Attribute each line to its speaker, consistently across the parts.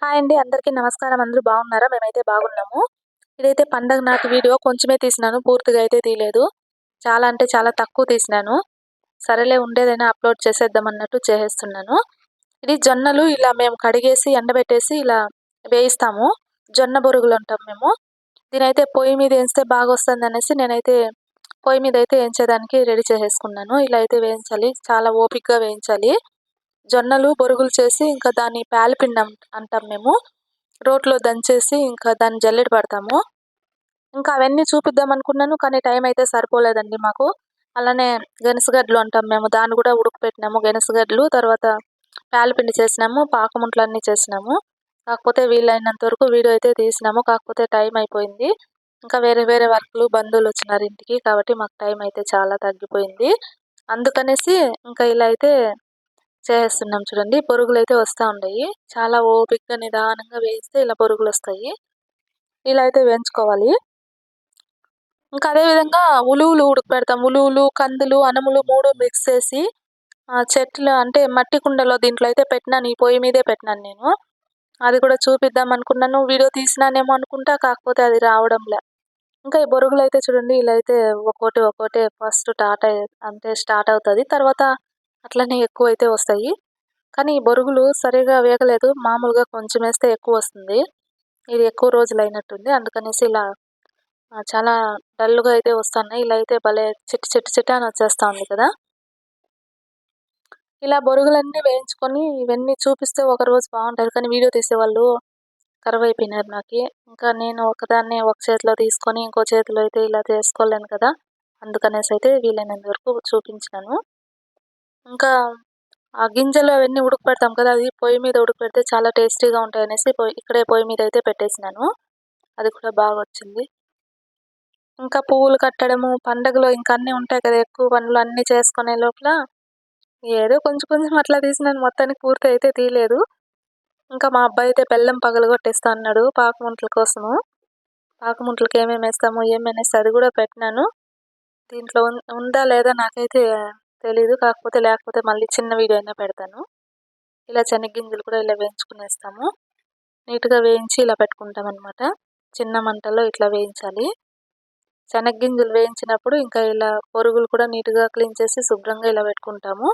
Speaker 1: Hi అండి. అందరికీ నమస్కారం. అందరూ బాగున్నారా? మేమైతే బాగున్నాము. ఇదైతే పండగ నాటి వీడియో కొంచెమే తీసినాను. పూర్తిగా అయితే తీయలేదు. చాలా అంటే చాలా తక్కువ తీసినాను. సరేలే ఉండేదైనా అప్‌లోడ్ చేసేద్దాం అన్నట్టు చేసేస్తున్నాను. ఇది జొన్నలు ఇలా మేము కడిగేసి, ఎండబెట్టేసి ఇలా వేయిస్తాము. జొన్న బొరుగులు అంటాం మేము. దీనైతే పొయ్యి మీద ఏస్తే బాగొస్తుందనేసి నేనైతే పొయ్యి మీదైతే ఏంచేదానికి రెడీ చేసేసుకున్నాను. ఇలా అయితే వేయించాలి. చాలా ఓపికగా వేయించాలి. జొన్నలు బొరుగులు చేసి ఇంకా దాన్ని పేలపిండి అంటాం మేము. రోట్లో దంచేసి ఇంకా దాన్ని జల్లెడ పడతాము. ఇంకా అవన్నీ చూపిద్దాం అనుకున్నాను. కానీ టైం అయితే సరిపోలేదండి మాకు. అలానే గెనసగడ్డలు అంటాం మేము. దాన్ని కూడా ఉడకపెట్టినాము. గెనసగడ్డలు తర్వాత పేలపిండి చేసినాము. పాకముంటలన్నీ చేసినాము. కాకపోతే వీలైనంత వరకు వీడియో అయితే తీసినాము. కాకపోతే టైం అయిపోయింది. ఇంకా వేరే వేరే వర్కులు బంధువులొచ్చినారు ఇంటికి. కాబట్టి మాకు టైం అయితే చాలా తగ్గిపోయింది. అందుకనేసి ఇంకా ఇలా అయితే చేసేస్తున్నాం చూడండి. బొరుగులైతే వస్తా ఉండాయి. చాలా ఓపికగా నిదానంగా వేయిస్తే ఇలా బొరుగులొస్తాయి. ఇలా అయితే వేయించుకోవాలి. ఇంకా అదే విధంగా ఉలువలు ఉడకపెడతాం. ఉలువలు, కందులు, అనుములు 3 మిక్స్ చేసి చెట్లు అంటే మట్టి కుండలో దీంట్లో అయితే పెట్టినాను. ఈ పొయ్యి మీదే పెట్టినాను నేను. అది కూడా చూపిద్దాం అనుకున్నాను. వీడియో తీసినానేమో అనుకుంటా. కాకపోతే అది రావడంలే. ఇంకా ఈ బొరుగులైతే చూడండి ఇలా అయితే ఒక్కోటి ఒక్కోటి ఫస్ట్ స్టార్ట్ అవుతది. తర్వాత అట్లనే ఎక్కువైతే వస్తాయి. కానీ ఈ బొరుగులు సరిగ్గా వేగలేదు. మామూలుగా కొంచెమేస్తే ఎక్కువొస్తుంది. ఇది ఎక్కువ రోజులైనట్టుంది. అందుకనేసి ఇలా చాలా డల్‌గా అయితే వస్తున్నాయి. ఇలా అయితే భలే చిట అని వచ్చేస్తా ఉంది కదా! ఇలా బొరుగులన్నీ వేయించుకొని ఇవన్నీ చూపిస్తే ఒకరోజు బావుంటది. కానీ వీడియో తీసేవాళ్ళు కరువైపోయినారు నాకి. ఇంకా నేను ఒకదాన్నే ఒక చేతిలో తీసుకొని ఇంకో చేతిలో అయితే ఇలా చేసుకోలేను కదా! అందుకనేసైతే వీలైనంత వరకు చూపించాను. ఇంకా ఆ గింజలు అవన్నీ ఉడకపెడతాం కదా! అది పొయ్యి మీద ఉడకపెడితే చాలా టేస్టీగా ఉంటాయనేసి ఇక్కడే పొయ్యి మీద అయితే పెట్టేసినాను. అది కూడా బాగొచ్చింది. ఇంకా పువ్వులు కట్టడము, పండగలో ఇంకా అన్నీ ఉంటాయి కదా! ఎక్కువ పనులు అన్నీ చేసుకునే లోపల ఏదో కొంచెం కొంచెం అట్లా తీసినాను. మొత్తానికి పూర్తి అయితే తీయలేదు. ఇంకా మా అబ్బాయి అయితే బెల్లం పగలగొట్టేస్తా అన్నాడు పాకముంటల కోసము. పాకముంటలకి ఏమేమేస్తాము, ఏమనేసి అది కూడా పెట్టినాను. దీంట్లో ఉందా లేదా నాకైతే తెలీదు. లేకపోతే మళ్ళీ చిన్న వీడియో అయినా పెడతాను. ఇలా శనగ్గింజలు కూడా ఇలా వేయించుకునేస్తాము. నీట్‌గా వేయించి ఇలా పెట్టుకుంటామనమాట. చిన్న మంటలో ఇట్లా వేయించాలి. శనగ్గింజలు వేయించినప్పుడు ఇంకా ఇలా బొరుగులు కూడా నీట్‌గా క్లీన్ చేసి శుభ్రంగా ఇలా పెట్టుకుంటాము.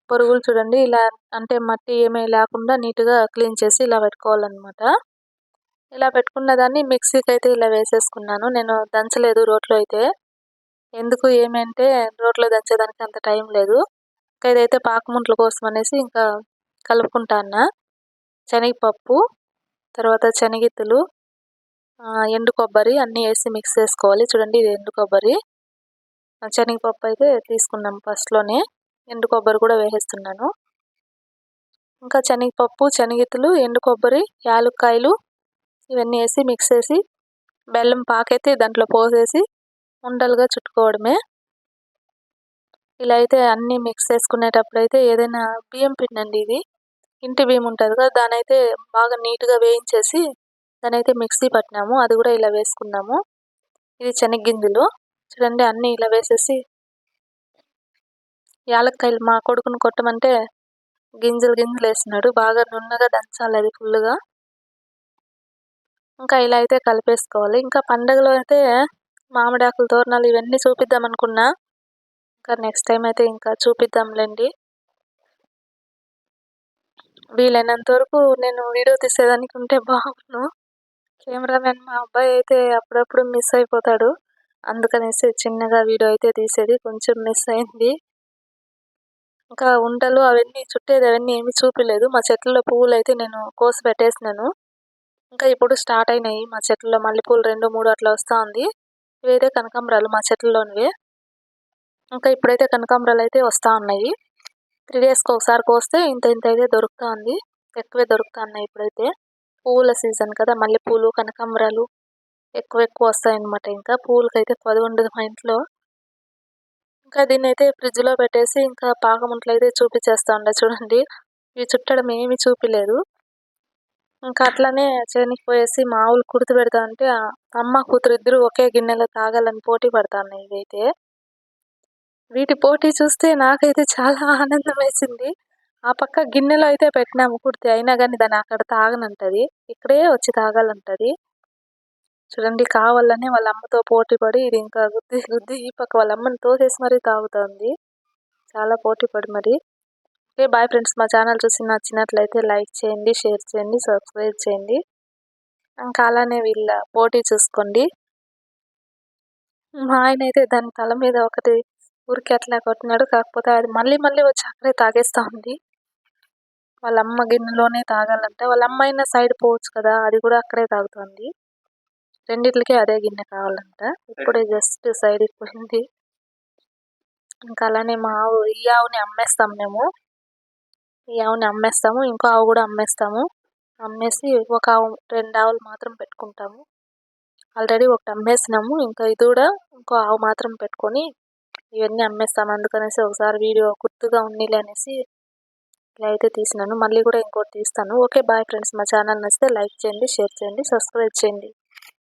Speaker 1: బొరుగులు చూడండి ఇలా అంటే మట్టి ఏమీ లేకుండా నీట్‌గా క్లీన్ చేసి ఇలా పెట్టుకోవాలనమాట. ఇలా పెట్టుకున్న దాన్ని మిక్సీకైతే ఇలా వేసేసుకున్నాను. నేను దంచలేదు రోట్లో అయితే. ఎందుకు ఏమి అంటే రోట్లో దంచేదానికి అంత టైం లేదు. ఇంకా ఇదైతే పాకముంటల కోసం అనేసి ఇంకా కలుపుకుంటాన్నా. శనగపప్పు, తర్వాత శనగిత్తులు, ఎండు కొబ్బరి అన్నీ ఏసి మిక్స్ చేసుకోవాలి. చూడండి ఇది ఎండు కొబ్బరి. శనగపప్పు అయితే తీసుకున్నాం ఫస్ట్‌లోనే. ఎండు కొబ్బరి కూడా వేసేస్తున్నాను. ఇంకా శనగపప్పు, శనగిత్తులు, ఎండు కొబ్బరి, యాలుక్కాయలు ఇవన్నీ ఏసి మిక్స్ చేసి బెల్లం పాకైతే దాంట్లో పోసేసి ఉండలుగా చుట్టుకోవడమే. ఇలా అయితే అన్నీ మిక్స్ చేసుకునేటప్పుడైతే ఏదైనా బియ్యం పిండండి ఇది. ఇంటి బియ్యం ఉంటది కదా! దాన్నైతే బాగా నీట్‌గా వేయించేసి దాన్నైతే మిక్సీ పట్టినాము. అది కూడా ఇలా వేసుకున్నాము. ఇది శనగ్గింజలు. చూడండి అన్నీ ఇలా వేసేసి యాలక్కాయలు మా కొడుకుని కొట్టమంటే గింజలు గింజలేసినాడు. బాగా నున్నగా దంచాలది ఫుల్లుగా. ఇంకా ఇలా అయితే కలిపేసుకోవాలి. ఇంకా పండగలో అయితే మామిడాకుల తోరణాలు ఇవన్నీ చూపిద్దామనుకున్నా. ఇంకా నెక్స్ట్ టైమ్ అయితే ఇంకా చూపిద్దాంలెండి. వీలైనంత వరకు నేను వీడియో తీసేదానికి ఉంటే బాగున్ను. కెమెరామెన్ మా అబ్బాయి అయితే అప్పుడప్పుడు మిస్ అయిపోతాడు. అందుకనేసి చిన్నగా వీడియో అయితే తీసేది. కొంచెం మిస్ అయింది. ఇంకా ఉండలు అవన్నీ చుట్టేది అవన్నీ ఏమి చూపియలేదు. మా చెట్లలో పువ్వులైతే నేను కోసి పెట్టేసినాను. ఇంకా ఇప్పుడు స్టార్ట్ అయినాయి. మా చెట్లలో మల్లెపూలు 2, 3 అట్లా వస్తా ఉంది. ఇవైతే కనకాంబరాలు మా చెట్లలోనివే. ఇంకా ఇప్పుడైతే కనకాంబరాలైతే వస్తా ఉన్నాయి. 3 డేస్‌కి ఒకసారి కోస్తే ఇంత ఇంత అయితే దొరుకుతా ఉంది. ఎక్కువే దొరుకుతా ఉన్నాయి ఇప్పుడైతే. పువ్వుల సీజన్ కదా! మల్లెపూలు, కనకాంబరాలు ఎక్కువ వస్తాయన్నమాట ఇంకా. పువ్వులకైతే కొదువుండదు మా ఇంట్లో. ఇంకా దీన్నైతే ఫ్రిడ్జ్‌లో పెట్టేసి ఇంకా పాకముంటలైతే చూపిచ్చేస్తా ఉండా చూడండి. ఇవి చుట్టడం ఏమి చూపియలేదు. ఇంకా అట్లనే చేనికి పోయేసి మా ఆవులు కుడితి పెడతా ఉంటే అమ్మ, కూతురు ఇద్దరు ఒకే గిన్నెలో తాగాలని పోటీ పడతాన్నాయి ఇవైతే. వీటి పోటీ చూస్తే నాకైతే చాలా ఆనందమేసింది. ఆ పక్క గిన్నెలో అయితే పెట్టినాము కుడితి, అయినా కానీ దాన్ని అక్కడ తాగనంటది, ఇక్కడే వచ్చి తాగాలంటది. చూడండి, కావాలని వాళ్ళ అమ్మతో పోటీ పడి ఇది ఇంకా గుద్ది గుద్ది ఈ పక్క వాళ్ళ అమ్మని తోసేసి మరీ తాగుతుంది. చాలా పోటీ పడి మరి. ఓకే బాయ్ ఫ్రెండ్స్, మా ఛానల్ చూసి నచ్చినట్లయితే లైక్ చేయండి, షేర్ చేయండి, సబ్స్క్రైబ్ చేయండి. ఇంకా అలానే వీళ్ళ పోటీ చూసుకోండి. మా ఆయన అయితే దాని తల మీద ఒకటి ఊరికి అట్లా కొట్టినాడు, కాకపోతే అది మళ్ళీ మళ్ళీ వచ్చి అక్కడే తాగేస్తూ ఉంది. వాళ్ళ అమ్మ గిన్నెలోనే తాగాలంట, వాళ్ళ అమ్మ అయినా సైడ్ పోవచ్చు కదా, అది కూడా అక్కడే తాగుతుంది. రెండిట్లకి అదే గిన్నె కావాలంట, ఇప్పుడే జస్ట్ సైడ్కి పోయింది. ఇంకా అలానే మా ఆవు, ఈ ఆవుని అమ్మేస్తాము మేము, ఈ ఆవుని అమ్మేస్తాము, ఇంకో ఆవు కూడా అమ్మేస్తాము. అమ్మేసి ఒక ఆవు 2 ఆవులు మాత్రం పెట్టుకుంటాము. ఆల్రెడీ ఒకటి అమ్మేసినాము, ఇంకా ఇది కూడా ఇంకో ఆవు మాత్రం పెట్టుకొని ఇవన్నీ అమ్మేస్తాము. అందుకనేసి ఒకసారి వీడియో గుర్తుగా ఉన్నిలే అనేసి ఇలా అయితే తీసినాను, మళ్ళీ కూడా ఇంకోటి తీస్తాను. ఓకే బాయ్ ఫ్రెండ్స్, మా ఛానల్ నచ్చితే లైక్ చేయండి, షేర్ చేయండి, సబ్స్క్రైబ్ చేయండి.